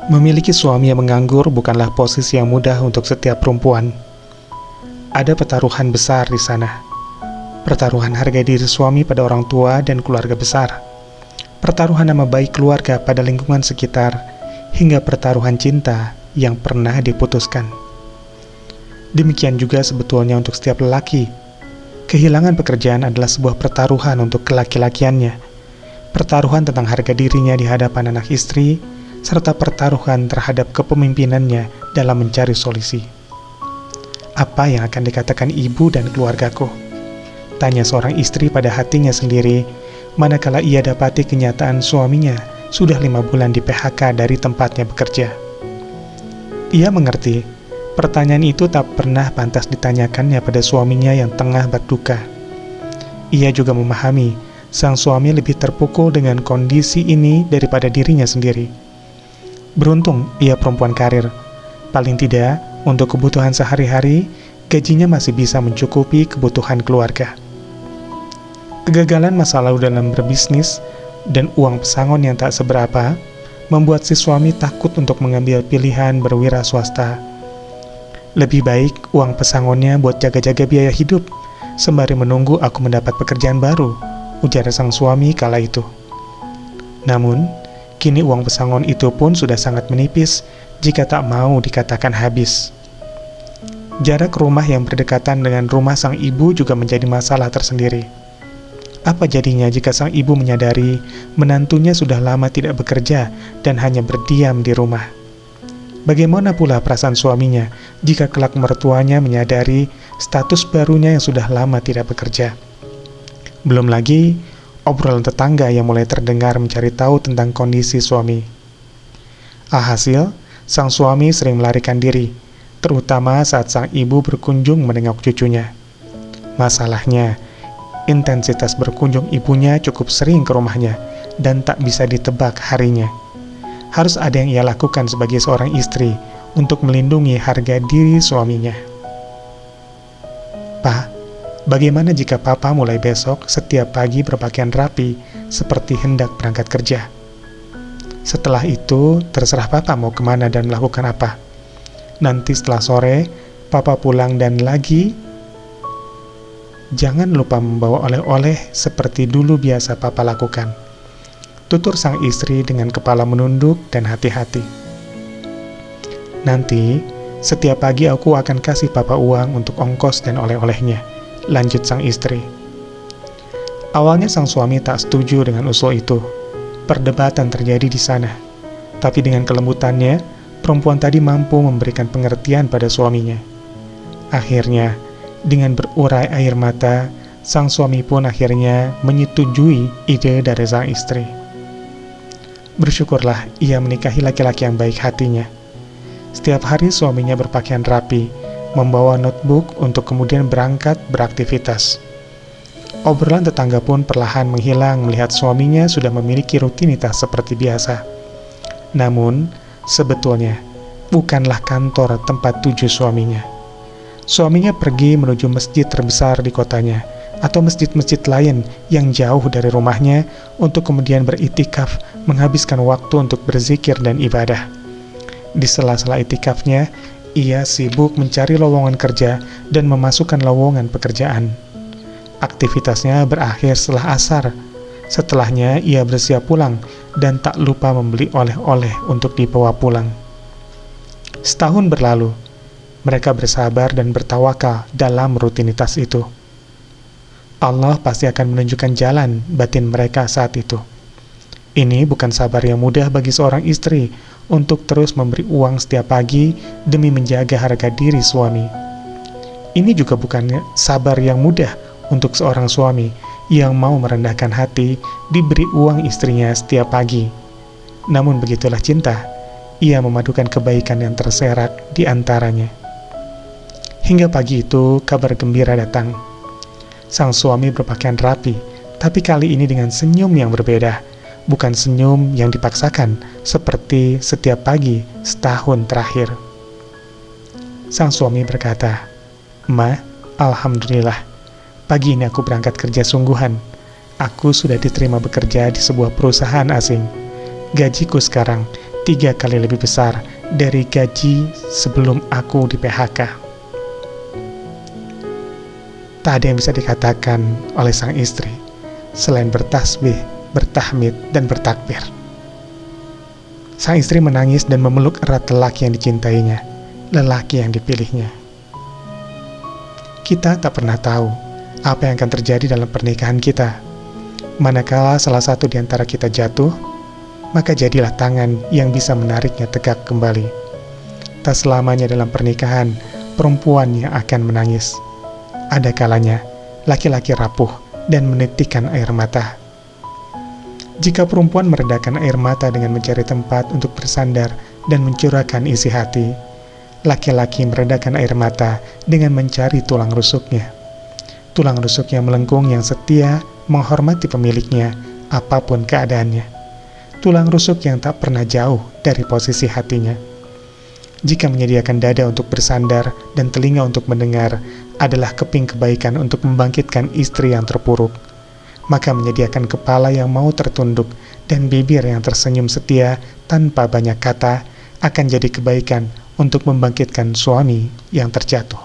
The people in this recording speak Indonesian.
Memiliki suami yang menganggur bukanlah posisi yang mudah untuk setiap perempuan. Ada pertaruhan besar di sana. Pertaruhan harga diri suami pada orang tua dan keluarga besar. Pertaruhan nama baik keluarga pada lingkungan sekitar, hingga pertaruhan cinta yang pernah diputuskan. Demikian juga sebetulnya untuk setiap lelaki. Kehilangan pekerjaan adalah sebuah pertaruhan untuk kelaki-lakiannya. Pertaruhan tentang harga dirinya di hadapan anak istri, serta pertaruhan terhadap kepemimpinannya dalam mencari solusi. Apa yang akan dikatakan ibu dan keluargaku? Tanya seorang istri pada hatinya sendiri, manakala ia dapati kenyataan suaminya sudah 5 bulan di PHK dari tempatnya bekerja. Ia mengerti, pertanyaan itu tak pernah pantas ditanyakannya pada suaminya yang tengah berduka. Ia juga memahami, sang suami lebih terpukul dengan kondisi ini daripada dirinya sendiri. Beruntung ia perempuan karir. Paling tidak, untuk kebutuhan sehari-hari, gajinya masih bisa mencukupi kebutuhan keluarga. Kegagalan masa lalu dalam berbisnis dan uang pesangon yang tak seberapa membuat si suami takut untuk mengambil pilihan berwira swasta. Lebih baik uang pesangonnya buat jaga-jaga biaya hidup, sembari menunggu aku mendapat pekerjaan baru, ujar sang suami kala itu. Namun, kini uang pesangon itu pun sudah sangat menipis jika tak mau dikatakan habis. Jarak rumah yang berdekatan dengan rumah sang ibu juga menjadi masalah tersendiri. Apa jadinya jika sang ibu menyadari menantunya sudah lama tidak bekerja dan hanya berdiam di rumah? Bagaimana pula perasaan suaminya jika kelak mertuanya menyadari status barunya yang sudah lama tidak bekerja? Belum lagi obrolan tetangga yang mulai terdengar mencari tahu tentang kondisi suami. Alhasil, sang suami sering melarikan diri, terutama saat sang ibu berkunjung menengok cucunya. Masalahnya, intensitas berkunjung ibunya cukup sering ke rumahnya dan tak bisa ditebak harinya. Harus ada yang ia lakukan sebagai seorang istri untuk melindungi harga diri suaminya. "Pak, bagaimana jika Papa mulai besok setiap pagi berpakaian rapi seperti hendak berangkat kerja? Setelah itu, terserah Papa mau kemana dan melakukan apa. Nanti setelah sore, Papa pulang dan lagi, jangan lupa membawa oleh-oleh seperti dulu biasa Papa lakukan," tutur sang istri dengan kepala menunduk dan hati-hati. "Nanti, setiap pagi aku akan kasih Papa uang untuk ongkos dan oleh-olehnya," lanjut sang istri. Awalnya sang suami tak setuju dengan usul itu. Perdebatan terjadi di sana. Tapi dengan kelembutannya, perempuan tadi mampu memberikan pengertian pada suaminya. Akhirnya, dengan berurai air mata, sang suami pun akhirnya menyetujui ide dari sang istri. Bersyukurlah ia menikahi laki-laki yang baik hatinya. Setiap hari suaminya berpakaian rapi, membawa notebook untuk kemudian berangkat beraktivitas. Obrolan tetangga pun perlahan menghilang melihat suaminya sudah memiliki rutinitas seperti biasa. Namun, sebetulnya bukanlah kantor tempat tuju suaminya. Suaminya pergi menuju masjid terbesar di kotanya, atau masjid-masjid lain yang jauh dari rumahnya untuk kemudian beriktikaf, menghabiskan waktu untuk berzikir dan ibadah. Di sela-sela iktikafnya, ia sibuk mencari lowongan kerja dan memasukkan lowongan pekerjaan. Aktivitasnya berakhir setelah asar. Setelahnya ia bersiap pulang dan tak lupa membeli oleh-oleh untuk dibawa pulang. Setahun berlalu, mereka bersabar dan bertawakal dalam rutinitas itu. Allah pasti akan menunjukkan jalan batin mereka saat itu. Ini bukan sabar yang mudah bagi seorang istri untuk terus memberi uang setiap pagi demi menjaga harga diri suami. Ini juga bukan sabar yang mudah untuk seorang suami yang mau merendahkan hati diberi uang istrinya setiap pagi. Namun begitulah cinta, ia memadukan kebaikan yang terserak di antaranya. Hingga pagi itu kabar gembira datang. Sang suami berpakaian rapi, tapi kali ini dengan senyum yang berbeda. Bukan senyum yang dipaksakan seperti setiap pagi setahun terakhir. Sang suami berkata, "Ma, alhamdulillah, pagi ini aku berangkat kerja sungguhan. Aku sudah diterima bekerja di sebuah perusahaan asing. Gajiku sekarang 3 kali lebih besar dari gaji sebelum aku di PHK. Tak ada yang bisa dikatakan oleh sang istri selain bertasbih, bertahmid, dan bertakbir. Sang istri menangis dan memeluk erat lelaki yang dicintainya, lelaki yang dipilihnya. Kita tak pernah tahu apa yang akan terjadi dalam pernikahan kita. Manakala salah satu di antara kita jatuh, maka jadilah tangan yang bisa menariknya tegak kembali. Tak selamanya dalam pernikahan, perempuan yang akan menangis. Ada kalanya, laki-laki rapuh dan menitikkan air mata. Jika perempuan meredakan air mata dengan mencari tempat untuk bersandar dan mencurahkan isi hati, laki-laki meredakan air mata dengan mencari tulang rusuknya. Tulang rusuk yang melengkung yang setia menghormati pemiliknya apapun keadaannya. Tulang rusuk yang tak pernah jauh dari posisi hatinya. Jika menyediakan dada untuk bersandar dan telinga untuk mendengar adalah keping kebaikan untuk membangkitkan istri yang terpuruk, maka menyediakan kepala yang mau tertunduk dan bibir yang tersenyum setia tanpa banyak kata akan jadi kebaikan untuk membangkitkan suami yang terjatuh.